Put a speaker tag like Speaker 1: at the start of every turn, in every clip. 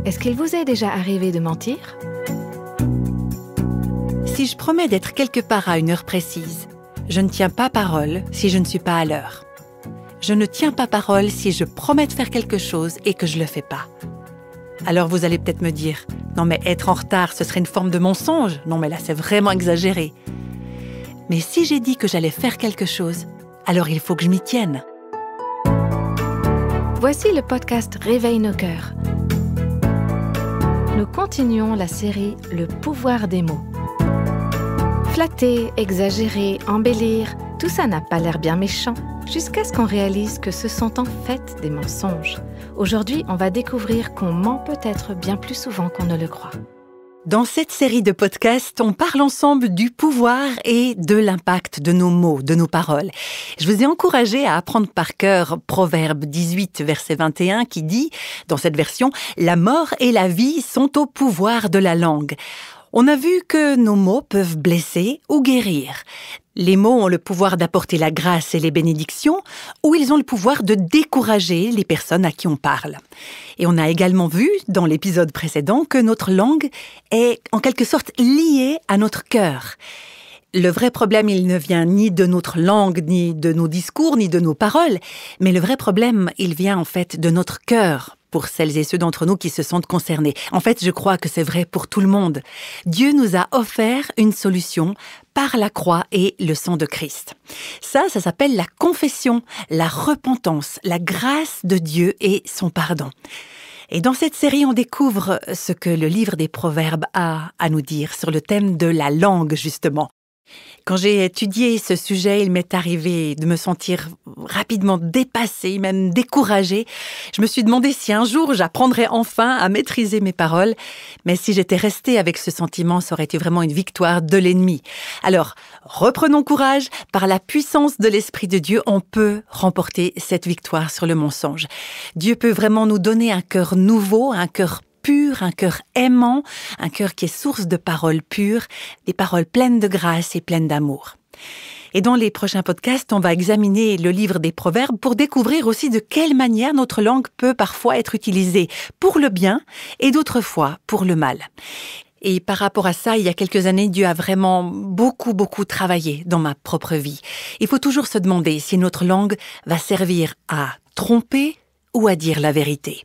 Speaker 1: Est-ce qu'il vous est déjà arrivé de mentir?
Speaker 2: Si je promets d'être quelque part à une heure précise, je ne tiens pas parole si je ne suis pas à l'heure. Je ne tiens pas parole si je promets de faire quelque chose et que je ne le fais pas. Alors vous allez peut-être me dire, non mais être en retard, ce serait une forme de mensonge. Non mais là, c'est vraiment exagéré. Mais si j'ai dit que j'allais faire quelque chose, alors il faut que je m'y tienne.
Speaker 1: Voici le podcast Réveille nos cœurs. Nous continuons la série Le pouvoir des mots. Flatter, exagérer, embellir, tout ça n'a pas l'air bien méchant, jusqu'à ce qu'on réalise que ce sont en fait des mensonges. Aujourd'hui, on va découvrir qu'on ment peut-être bien plus souvent qu'on ne le croit.
Speaker 2: Dans cette série de podcasts, on parle ensemble du pouvoir et de l'impact de nos mots, de nos paroles. Je vous ai encouragé à apprendre par cœur Proverbe 18, verset 21, qui dit, dans cette version, « La mort et la vie sont au pouvoir de la langue ». On a vu que nos mots peuvent blesser ou guérir. Les mots ont le pouvoir d'apporter la grâce et les bénédictions, ou ils ont le pouvoir de décourager les personnes à qui on parle. Et on a également vu, dans l'épisode précédent, que notre langue est en quelque sorte liée à notre cœur. Le vrai problème, il ne vient ni de notre langue, ni de nos discours, ni de nos paroles, mais le vrai problème, il vient en fait de notre cœur, pour celles et ceux d'entre nous qui se sentent concernés. En fait, je crois que c'est vrai pour tout le monde. Dieu nous a offert une solution par la croix et le sang de Christ. Ça s'appelle la confession, la repentance, la grâce de Dieu et son pardon. Et dans cette série, on découvre ce que le livre des Proverbes a à nous dire sur le thème de la langue, justement. Quand j'ai étudié ce sujet, il m'est arrivé de me sentir rapidement dépassée, même découragée. Je me suis demandé si un jour j'apprendrais enfin à maîtriser mes paroles. Mais si j'étais restée avec ce sentiment, ça aurait été vraiment une victoire de l'ennemi. Alors, reprenons courage. Par la puissance de l'Esprit de Dieu, on peut remporter cette victoire sur le mensonge. Dieu peut vraiment nous donner un cœur nouveau, un cœur pur, un cœur aimant, un cœur qui est source de paroles pures, des paroles pleines de grâce et pleines d'amour. Et dans les prochains podcasts, on va examiner le livre des Proverbes pour découvrir aussi de quelle manière notre langue peut parfois être utilisée pour le bien et d'autres fois pour le mal. Et par rapport à ça, il y a quelques années, Dieu a vraiment beaucoup travaillé dans ma propre vie. Il faut toujours se demander si notre langue va servir à tromper ou à dire la vérité.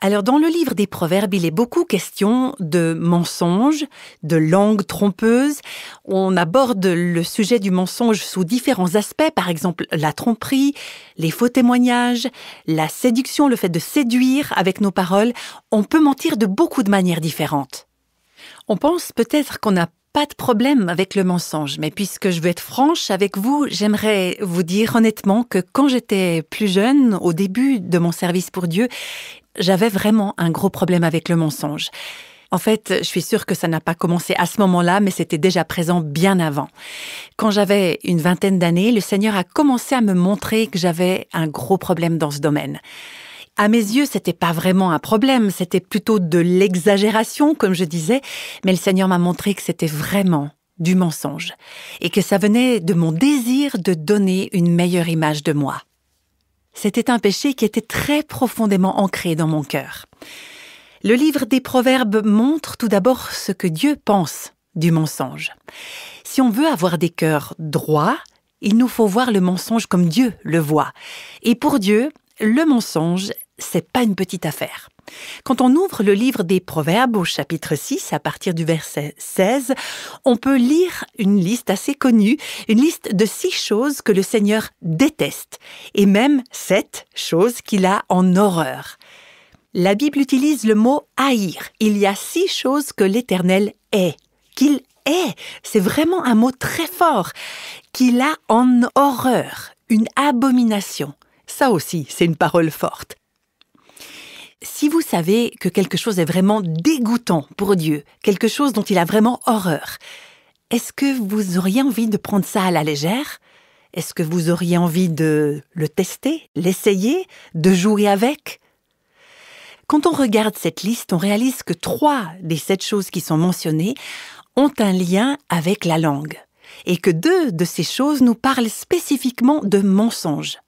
Speaker 2: Alors, dans le livre des Proverbes, il est beaucoup question de mensonges, de langue trompeuse. On aborde le sujet du mensonge sous différents aspects, par exemple la tromperie, les faux témoignages, la séduction, le fait de séduire avec nos paroles. On peut mentir de beaucoup de manières différentes. On pense peut-être qu'on n'a pas de problème avec le mensonge, mais puisque je veux être franche avec vous, j'aimerais vous dire honnêtement que quand j'étais plus jeune, au début de mon service pour Dieu, j'avais vraiment un gros problème avec le mensonge. En fait, je suis sûre que ça n'a pas commencé à ce moment-là, mais c'était déjà présent bien avant. Quand j'avais une vingtaine d'années, le Seigneur a commencé à me montrer que j'avais un gros problème dans ce domaine. À mes yeux, c'était pas vraiment un problème, c'était plutôt de l'exagération, comme je disais, mais le Seigneur m'a montré que c'était vraiment du mensonge et que ça venait de mon désir de donner une meilleure image de moi. C'était un péché qui était très profondément ancré dans mon cœur. Le livre des Proverbes montre tout d'abord ce que Dieu pense du mensonge. Si on veut avoir des cœurs droits, il nous faut voir le mensonge comme Dieu le voit. Et pour Dieu, le mensonge, c'est pas une petite affaire. Quand on ouvre le livre des Proverbes au chapitre 6, à partir du verset 16, on peut lire une liste assez connue, une liste de 6 choses que le Seigneur déteste, et même 7 choses qu'il a en horreur. La Bible utilise le mot « haïr ». Il y a 6 choses que l'Éternel hait, qu'il hait. C'est vraiment un mot très fort, qu'il a en horreur, une abomination. Ça aussi, c'est une parole forte. Si vous savez que quelque chose est vraiment dégoûtant pour Dieu, quelque chose dont il a vraiment horreur, est-ce que vous auriez envie de prendre ça à la légère? Est-ce que vous auriez envie de le tester, l'essayer, de jouer avec? Quand on regarde cette liste, on réalise que 3 des 7 choses qui sont mentionnées ont un lien avec la langue et que 2 de ces choses nous parlent spécifiquement de mensonges.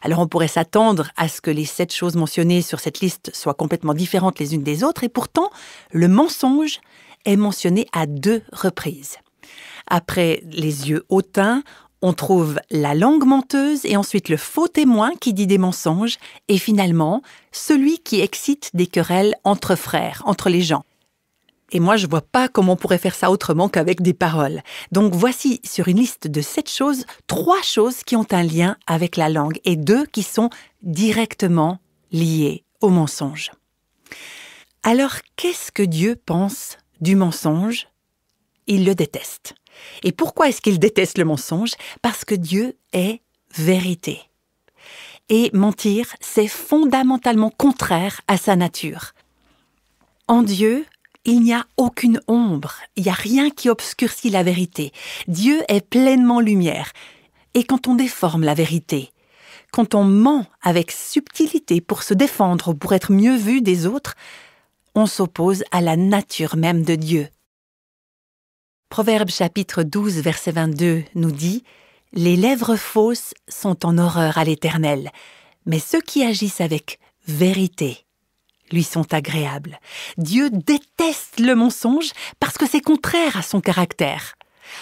Speaker 2: Alors on pourrait s'attendre à ce que les 7 choses mentionnées sur cette liste soient complètement différentes les unes des autres, et pourtant, le mensonge est mentionné à 2 reprises. Après les yeux hautains, on trouve la langue menteuse et ensuite le faux témoin qui dit des mensonges et finalement celui qui excite des querelles entre frères, entre les gens. Et moi, je vois pas comment on pourrait faire ça autrement qu'avec des paroles. Donc voici sur une liste de 7 choses, 3 choses qui ont un lien avec la langue et 2 qui sont directement liées au mensonge. Alors, qu'est-ce que Dieu pense du mensonge? Il le déteste. Et pourquoi est-ce qu'il déteste le mensonge? Parce que Dieu est vérité. Et mentir, c'est fondamentalement contraire à sa nature. En Dieu, il n'y a aucune ombre, il n'y a rien qui obscurcit la vérité. Dieu est pleinement lumière. Et quand on déforme la vérité, quand on ment avec subtilité pour se défendre ou pour être mieux vu des autres, on s'oppose à la nature même de Dieu. Proverbe chapitre 12, verset 22 nous dit « Les lèvres fausses sont en horreur à l'Éternel, mais ceux qui agissent avec vérité lui sont agréables. » Dieu déteste le mensonge parce que c'est contraire à son caractère.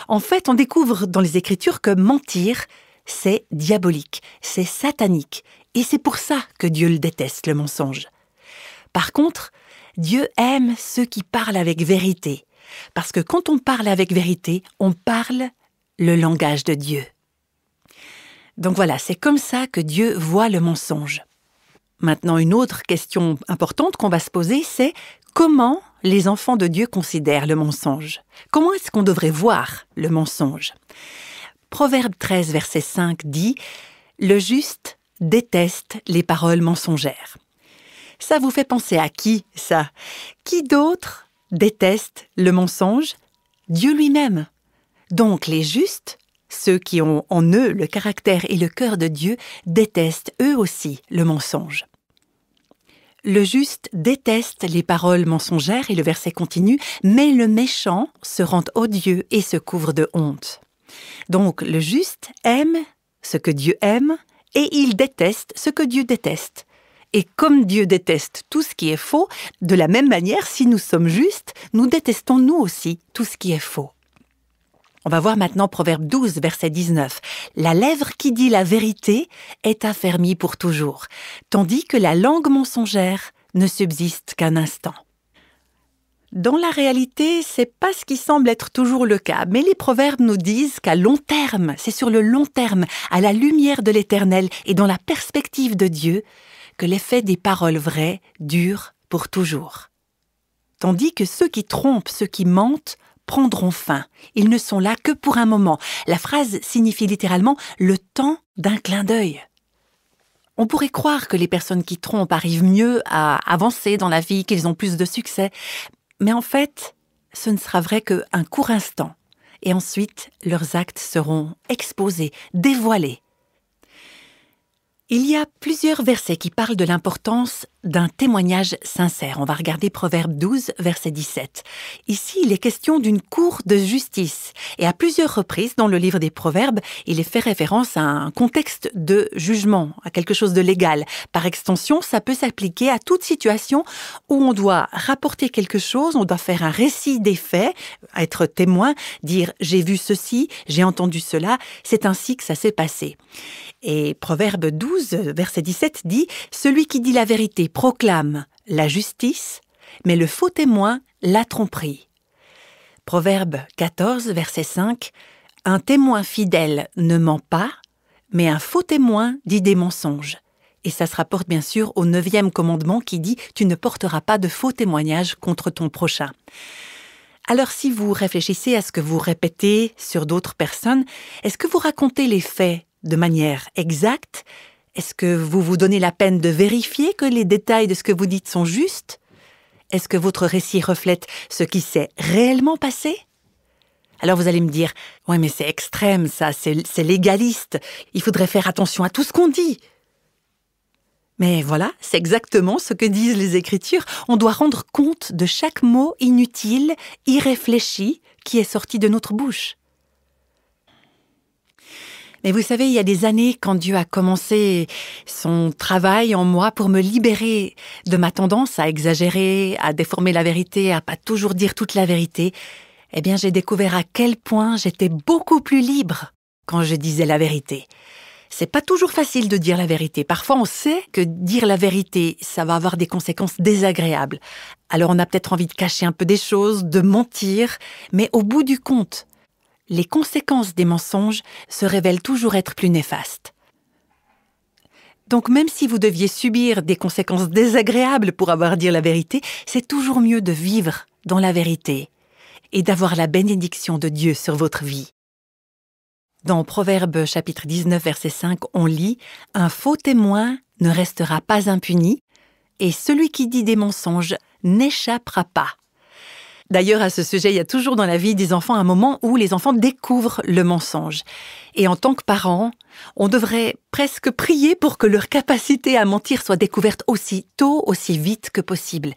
Speaker 2: En fait, on découvre dans les Écritures que mentir, c'est diabolique, c'est satanique, et c'est pour ça que Dieu le déteste, le mensonge. Par contre, Dieu aime ceux qui parlent avec vérité. Parce que quand on parle avec vérité, on parle le langage de Dieu. Donc voilà, c'est comme ça que Dieu voit le mensonge. Maintenant, une autre question importante qu'on va se poser, c'est comment les enfants de Dieu considèrent le mensonge? Comment est-ce qu'on devrait voir le mensonge? Proverbe 13, verset 5 dit « Le juste déteste les paroles mensongères ». Ça vous fait penser à qui, ça? Qui d'autre déteste le mensonge? Dieu lui-même. Donc les justes, ceux qui ont en eux le caractère et le cœur de Dieu, détestent eux aussi le mensonge. Le juste déteste les paroles mensongères, et le verset continue, mais le méchant se rend odieux et se couvre de honte. Donc le juste aime ce que Dieu aime, et il déteste ce que Dieu déteste. Et comme Dieu déteste tout ce qui est faux, de la même manière, si nous sommes justes, nous détestons nous aussi tout ce qui est faux. On va voir maintenant Proverbe 12, verset 19. « La lèvre qui dit la vérité est affermie pour toujours, tandis que la langue mensongère ne subsiste qu'un instant. » Dans la réalité, c'est pas ce qui semble être toujours le cas, mais les proverbes nous disent qu'à long terme, c'est sur le long terme, à la lumière de l'Éternel et dans la perspective de Dieu, que l'effet des paroles vraies dure pour toujours. Tandis que ceux qui trompent, ceux qui mentent, prendront fin. Ils ne sont là que pour un moment. La phrase signifie littéralement « le temps d'un clin d'œil ». On pourrait croire que les personnes qui trompent arrivent mieux à avancer dans la vie, qu'ils ont plus de succès. Mais en fait, ce ne sera vrai qu'un court instant. Et ensuite, leurs actes seront exposés, dévoilés. Il y a plusieurs versets qui parlent de l'importance d'un témoignage sincère. On va regarder Proverbe 12, verset 17. Ici, il est question d'une cour de justice. Et à plusieurs reprises, dans le livre des Proverbes, il est fait référence à un contexte de jugement, à quelque chose de légal. Par extension, ça peut s'appliquer à toute situation où on doit rapporter quelque chose, on doit faire un récit des faits, être témoin, dire « j'ai vu ceci, j'ai entendu cela, c'est ainsi que ça s'est passé ». Et Proverbe 12, verset 17 dit « Celui qui dit la vérité proclame la justice, mais le faux témoin la tromperie. » Proverbe 14, verset 5 « Un témoin fidèle ne ment pas, mais un faux témoin dit des mensonges. » Et ça se rapporte bien sûr au 9e commandement qui dit « Tu ne porteras pas de faux témoignages contre ton prochain. » Alors si vous réfléchissez à ce que vous répétez sur d'autres personnes, est-ce que vous racontez les faits de manière exacte? Est-ce que vous vous donnez la peine de vérifier que les détails de ce que vous dites sont justes? Est-ce que votre récit reflète ce qui s'est réellement passé? Alors vous allez me dire « Ouais, mais c'est extrême ça, c'est légaliste. Il faudrait faire attention à tout ce qu'on dit. » Mais voilà, c'est exactement ce que disent les Écritures. On doit rendre compte de chaque mot inutile, irréfléchi, qui est sorti de notre bouche. Mais vous savez, il y a des années, quand Dieu a commencé son travail en moi pour me libérer de ma tendance à exagérer, à déformer la vérité, à pas toujours dire toute la vérité, eh bien, j'ai découvert à quel point j'étais beaucoup plus libre quand je disais la vérité. C'est pas toujours facile de dire la vérité. Parfois, on sait que dire la vérité, ça va avoir des conséquences désagréables. Alors, on a peut-être envie de cacher un peu des choses, de mentir, mais au bout du compte, les conséquences des mensonges se révèlent toujours être plus néfastes. Donc, même si vous deviez subir des conséquences désagréables pour avoir dit la vérité, c'est toujours mieux de vivre dans la vérité et d'avoir la bénédiction de Dieu sur votre vie. Dans Proverbes chapitre 19, verset 5, on lit « Un faux témoin ne restera pas impuni, et celui qui dit des mensonges n'échappera pas. » D'ailleurs, à ce sujet, il y a toujours dans la vie des enfants un moment où les enfants découvrent le mensonge. Et en tant que parents, on devrait presque prier pour que leur capacité à mentir soit découverte aussi tôt, aussi vite que possible.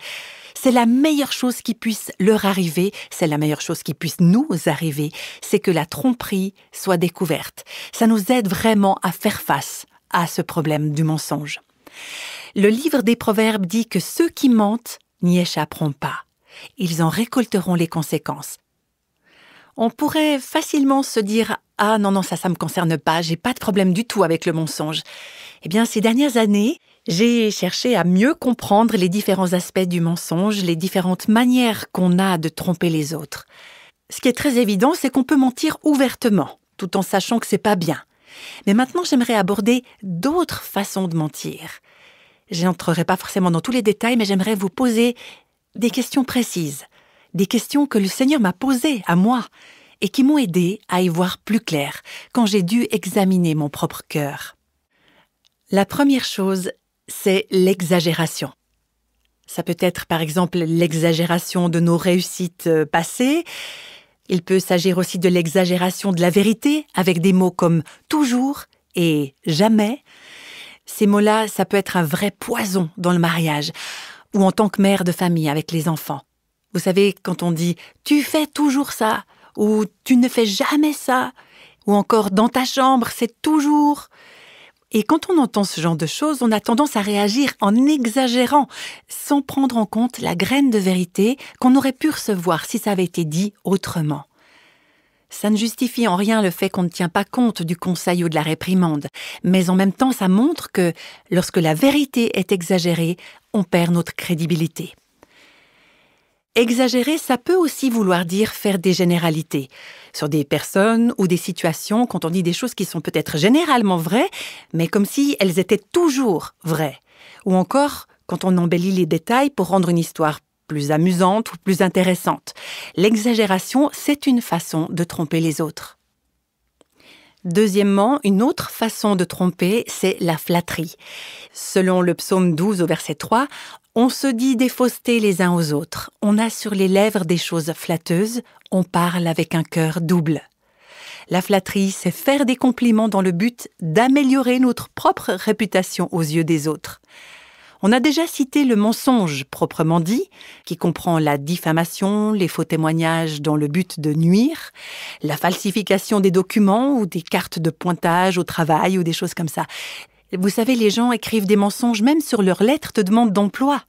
Speaker 2: C'est la meilleure chose qui puisse leur arriver, c'est la meilleure chose qui puisse nous arriver, c'est que la tromperie soit découverte. Ça nous aide vraiment à faire face à ce problème du mensonge. Le livre des Proverbes dit que ceux qui mentent n'y échapperont pas. Ils en récolteront les conséquences. On pourrait facilement se dire « Ah non, ça me concerne pas, j'ai pas de problème du tout avec le mensonge ». Eh bien, ces dernières années, j'ai cherché à mieux comprendre les différents aspects du mensonge, les différentes manières qu'on a de tromper les autres. Ce qui est très évident, c'est qu'on peut mentir ouvertement, tout en sachant que c'est pas bien. Mais maintenant, j'aimerais aborder d'autres façons de mentir. Je n'entrerai pas forcément dans tous les détails, mais j'aimerais vous poser des questions précises, des questions que le Seigneur m'a posées à moi et qui m'ont aidé à y voir plus clair quand j'ai dû examiner mon propre cœur. La première chose, c'est l'exagération. Ça peut être par exemple l'exagération de nos réussites passées. Il peut s'agir aussi de l'exagération de la vérité avec des mots comme « toujours » et « jamais ». Ces mots-là, ça peut être un vrai poison dans le mariage ou en tant que mère de famille avec les enfants. Vous savez, quand on dit « tu fais toujours ça » ou « tu ne fais jamais ça » ou encore « dans ta chambre, c'est toujours ». Et quand on entend ce genre de choses, on a tendance à réagir en exagérant, sans prendre en compte la graine de vérité qu'on aurait pu recevoir si ça avait été dit autrement. Ça ne justifie en rien le fait qu'on ne tient pas compte du conseil ou de la réprimande, mais en même temps, ça montre que lorsque la vérité est exagérée, on perd notre crédibilité. Exagérer, ça peut aussi vouloir dire faire des généralités sur des personnes ou des situations quand on dit des choses qui sont peut-être généralement vraies, mais comme si elles étaient toujours vraies. Ou encore quand on embellit les détails pour rendre une histoire plus amusante ou plus intéressante. L'exagération, c'est une façon de tromper les autres. Deuxièmement, une autre façon de tromper, c'est la flatterie. Selon le psaume 12 au verset 3, on se dit des faussetés les uns aux autres. On a sur les lèvres des choses flatteuses. On parle avec un cœur double. La flatterie, c'est faire des compliments dans le but d'améliorer notre propre réputation aux yeux des autres. On a déjà cité le mensonge proprement dit, qui comprend la diffamation, les faux témoignages dans le but de nuire, la falsification des documents ou des cartes de pointage au travail ou des choses comme ça. Vous savez, les gens écrivent des mensonges même sur leurs lettres de demande d'emploi.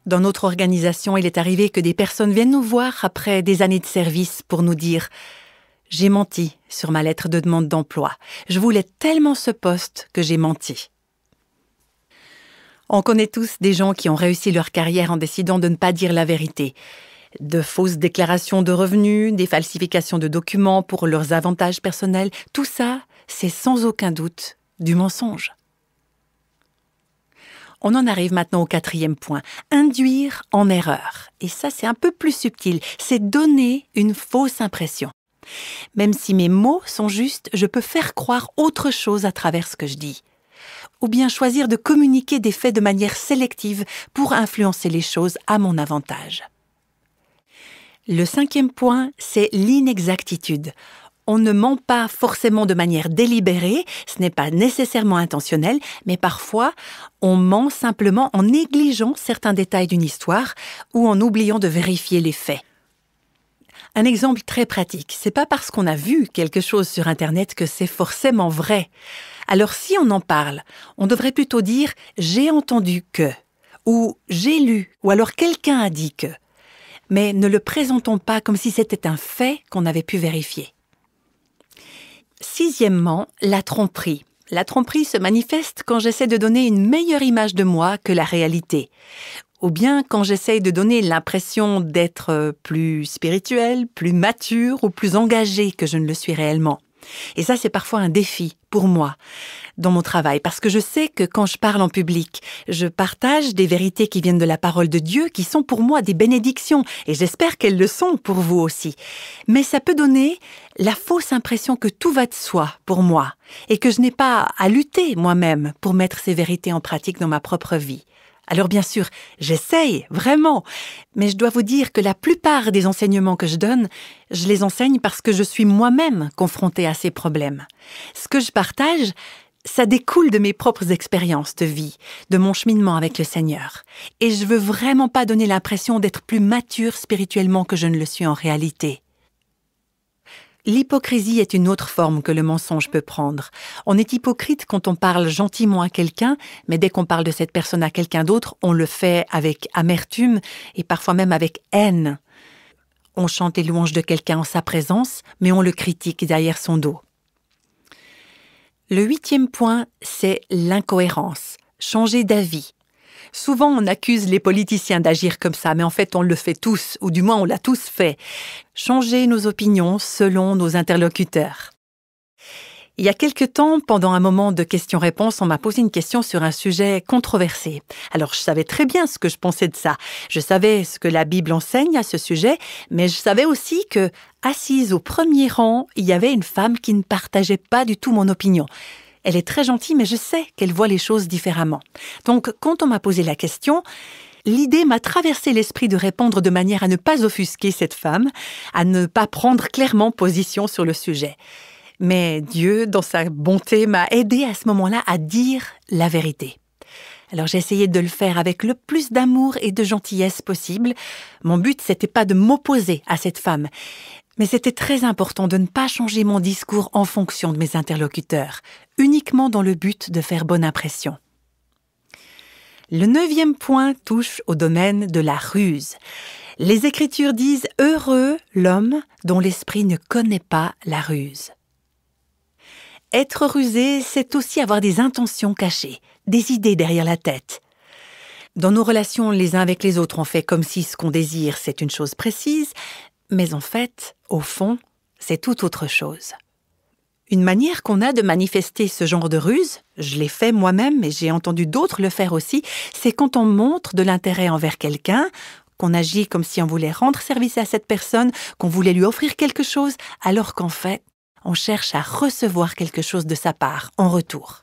Speaker 2: Dans notre organisation, il est arrivé que des personnes viennent nous voir après des années de service pour nous dire « J'ai menti sur ma lettre de demande d'emploi. Je voulais tellement ce poste que j'ai menti. » On connaît tous des gens qui ont réussi leur carrière en décidant de ne pas dire la vérité. De fausses déclarations de revenus, des falsifications de documents pour leurs avantages personnels, tout ça, c'est sans aucun doute du mensonge. On en arrive maintenant au 4e point, induire en erreur. Et ça, c'est un peu plus subtil, c'est donner une fausse impression. Même si mes mots sont justes, je peux faire croire autre chose à travers ce que je dis. Ou bien choisir de communiquer des faits de manière sélective pour influencer les choses à mon avantage. Le 5e point, c'est l'inexactitude. On ne ment pas forcément de manière délibérée, ce n'est pas nécessairement intentionnel, mais parfois, on ment simplement en négligeant certains détails d'une histoire ou en oubliant de vérifier les faits. Un exemple très pratique, c'est pas parce qu'on a vu quelque chose sur Internet que c'est forcément vrai. Alors si on en parle, on devrait plutôt dire « j'ai entendu que » ou « j'ai lu » ou alors « quelqu'un a dit que ». Mais ne le présentons pas comme si c'était un fait qu'on avait pu vérifier. Sixièmement, la tromperie. La tromperie se manifeste quand j'essaie de donner une meilleure image de moi que la réalité. Ou bien quand j'essaie de donner l'impression d'être plus spirituel, plus mature ou plus engagé que je ne le suis réellement. Et ça, c'est parfois un défi pour moi dans mon travail, parce que je sais que quand je parle en public, je partage des vérités qui viennent de la parole de Dieu, qui sont pour moi des bénédictions, et j'espère qu'elles le sont pour vous aussi. Mais ça peut donner la fausse impression que tout va de soi pour moi, et que je n'ai pas à lutter moi-même pour mettre ces vérités en pratique dans ma propre vie. Alors bien sûr, j'essaye, vraiment, mais je dois vous dire que la plupart des enseignements que je donne, je les enseigne parce que je suis moi-même confrontée à ces problèmes. Ce que je partage, ça découle de mes propres expériences de vie, de mon cheminement avec le Seigneur. Et je veux vraiment pas donner l'impression d'être plus mature spirituellement que je ne le suis en réalité. L'hypocrisie est une autre forme que le mensonge peut prendre. On est hypocrite quand on parle gentiment à quelqu'un, mais dès qu'on parle de cette personne à quelqu'un d'autre, on le fait avec amertume et parfois même avec haine. On chante les louanges de quelqu'un en sa présence, mais on le critique derrière son dos. Le 8e point, c'est l'incohérence. Changer d'avis. Souvent, on accuse les politiciens d'agir comme ça, mais en fait, on le fait tous, ou du moins, on l'a tous fait. Changer nos opinions selon nos interlocuteurs. Il y a quelque temps, pendant un moment de questions-réponses, on m'a posé une question sur un sujet controversé. Alors, je savais très bien ce que je pensais de ça. Je savais ce que la Bible enseigne à ce sujet, mais je savais aussi que, assise au premier rang, il y avait une femme qui ne partageait pas du tout mon opinion. Elle est très gentille, mais je sais qu'elle voit les choses différemment. Donc, quand on m'a posé la question, l'idée m'a traversé l'esprit de répondre de manière à ne pas offusquer cette femme, à ne pas prendre clairement position sur le sujet. Mais Dieu, dans sa bonté, m'a aidé à ce moment-là à dire la vérité. Alors j'ai essayé de le faire avec le plus d'amour et de gentillesse possible. Mon but, c'était pas de m'opposer à cette femme, mais c'était très important de ne pas changer mon discours en fonction de mes interlocuteurs, uniquement dans le but de faire bonne impression. Le 9e point touche au domaine de la ruse. Les Écritures disent « Heureux l'homme dont l'esprit ne connaît pas la ruse ». Être rusé, c'est aussi avoir des intentions cachées, des idées derrière la tête. Dans nos relations les uns avec les autres, on fait comme si ce qu'on désire, c'est une chose précise, mais en fait, au fond, c'est tout autre chose. Une manière qu'on a de manifester ce genre de ruse, je l'ai fait moi-même et j'ai entendu d'autres le faire aussi, c'est quand on montre de l'intérêt envers quelqu'un, qu'on agit comme si on voulait rendre service à cette personne, qu'on voulait lui offrir quelque chose, alors qu'en fait, on cherche à recevoir quelque chose de sa part en retour.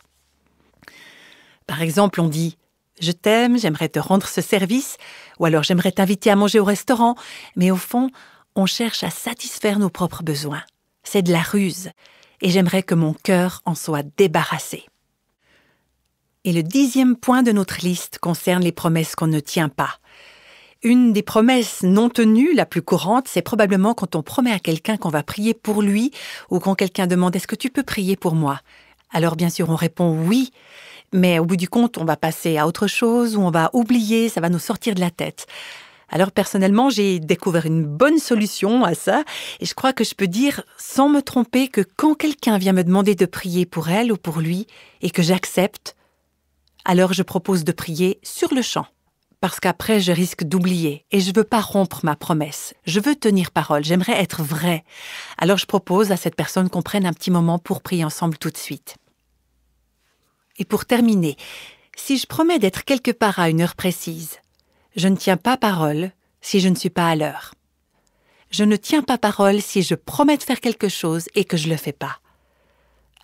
Speaker 2: Par exemple, on dit « Je t'aime, j'aimerais te rendre ce service » ou alors « J'aimerais t'inviter à manger au restaurant », mais au fond, on cherche à satisfaire nos propres besoins. C'est de la ruse et j'aimerais que mon cœur en soit débarrassé. Et le 10e point de notre liste concerne les promesses qu'on ne tient pas. Une des promesses non tenues, la plus courante, c'est probablement quand on promet à quelqu'un qu'on va prier pour lui ou quand quelqu'un demande « Est-ce que tu peux prier pour moi ?» Alors bien sûr, on répond « Oui », mais au bout du compte, on va passer à autre chose ou on va oublier, ça va nous sortir de la tête. Alors personnellement, j'ai découvert une bonne solution à ça et je crois que je peux dire sans me tromper que quand quelqu'un vient me demander de prier pour elle ou pour lui et que j'accepte, alors je propose de prier sur le champ. Parce qu'après, je risque d'oublier et je ne veux pas rompre ma promesse. Je veux tenir parole, j'aimerais être vraie. Alors je propose à cette personne qu'on prenne un petit moment pour prier ensemble tout de suite. Et pour terminer, si je promets d'être quelque part à une heure précise, je ne tiens pas parole si je ne suis pas à l'heure. Je ne tiens pas parole si je promets de faire quelque chose et que je ne le fais pas.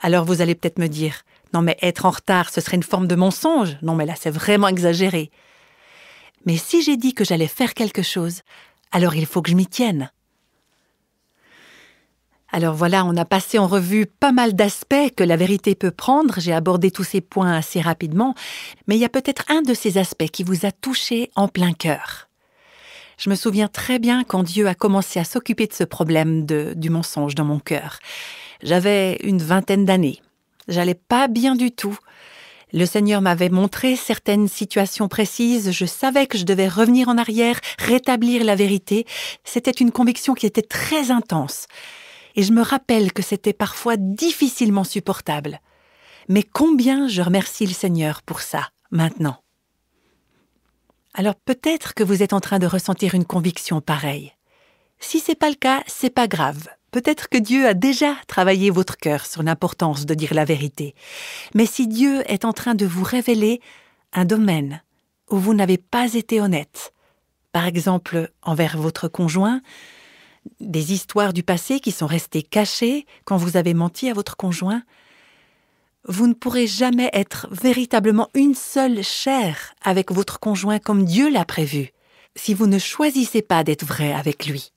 Speaker 2: Alors vous allez peut-être me dire « Non mais être en retard, ce serait une forme de mensonge. Non mais là c'est vraiment exagéré. » Mais si j'ai dit que j'allais faire quelque chose, alors il faut que je m'y tienne. Alors voilà, on a passé en revue pas mal d'aspects que la vérité peut prendre. J'ai abordé tous ces points assez rapidement, mais il y a peut-être un de ces aspects qui vous a touché en plein cœur. Je me souviens très bien quand Dieu a commencé à s'occuper de ce problème du mensonge dans mon cœur. J'avais une 20aine d'années. J'allais pas bien du tout. Le Seigneur m'avait montré certaines situations précises. Je savais que je devais revenir en arrière, rétablir la vérité. C'était une conviction qui était très intense. Et je me rappelle que c'était parfois difficilement supportable. Mais combien je remercie le Seigneur pour ça, maintenant. Alors peut-être que vous êtes en train de ressentir une conviction pareille. Si c'est pas le cas, c'est pas grave. Peut-être que Dieu a déjà travaillé votre cœur sur l'importance de dire la vérité. Mais si Dieu est en train de vous révéler un domaine où vous n'avez pas été honnête, par exemple envers votre conjoint, des histoires du passé qui sont restées cachées quand vous avez menti à votre conjoint, vous ne pourrez jamais être véritablement une seule chair avec votre conjoint comme Dieu l'a prévu, si vous ne choisissez pas d'être vrai avec lui.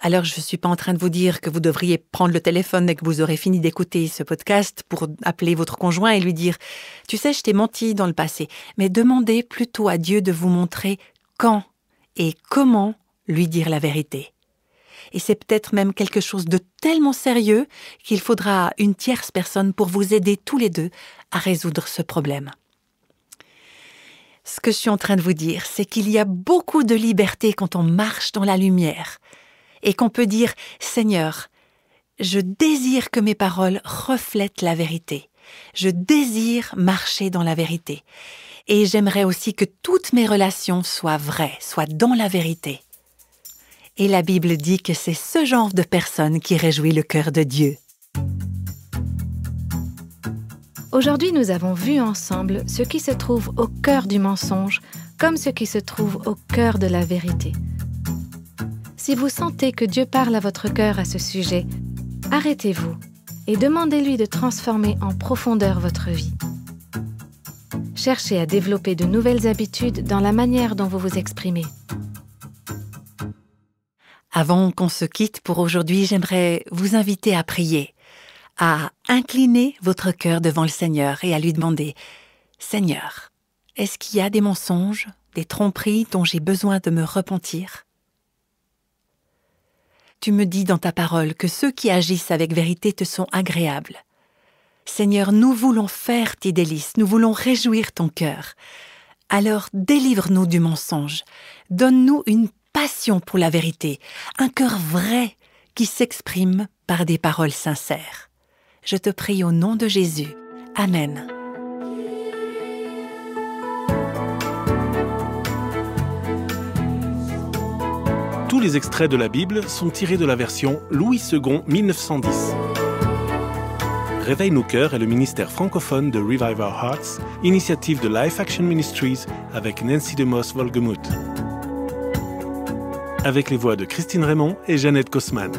Speaker 2: Alors, je ne suis pas en train de vous dire que vous devriez prendre le téléphone dès que vous aurez fini d'écouter ce podcast pour appeler votre conjoint et lui dire « Tu sais, je t'ai menti dans le passé ». Mais demandez plutôt à Dieu de vous montrer quand et comment lui dire la vérité. Et c'est peut-être même quelque chose de tellement sérieux qu'il faudra une tierce personne pour vous aider tous les deux à résoudre ce problème. Ce que je suis en train de vous dire, c'est qu'il y a beaucoup de liberté quand on marche dans la lumière et qu'on peut dire « Seigneur, je désire que mes paroles reflètent la vérité. Je désire marcher dans la vérité. Et j'aimerais aussi que toutes mes relations soient vraies, soient dans la vérité. » Et la Bible dit que c'est ce genre de personne qui réjouit le cœur de Dieu.
Speaker 1: Aujourd'hui, nous avons vu ensemble ce qui se trouve au cœur du mensonge comme ce qui se trouve au cœur de la vérité. Si vous sentez que Dieu parle à votre cœur à ce sujet, arrêtez-vous et demandez-lui de transformer en profondeur votre vie. Cherchez à développer de nouvelles habitudes dans la manière dont vous vous exprimez.
Speaker 2: Avant qu'on se quitte pour aujourd'hui, j'aimerais vous inviter à prier, à incliner votre cœur devant le Seigneur et à lui demander « Seigneur, est-ce qu'il y a des mensonges, des tromperies dont j'ai besoin de me repentir ?» Tu me dis dans ta parole que ceux qui agissent avec vérité te sont agréables. Seigneur, nous voulons faire tes délices, nous voulons réjouir ton cœur. Alors délivre-nous du mensonge, donne-nous une passion pour la vérité, un cœur vrai qui s'exprime par des paroles sincères. Je te prie au nom de Jésus. Amen.
Speaker 3: Tous les extraits de la Bible sont tirés de la version Louis II 1910. Réveille nos cœurs est le ministère francophone de Revive Our Hearts, initiative de Life Action Ministries avec Nancy DeMoss Wolgemuth. Avec les voix de Christine Raymond et Jeannette Kosman.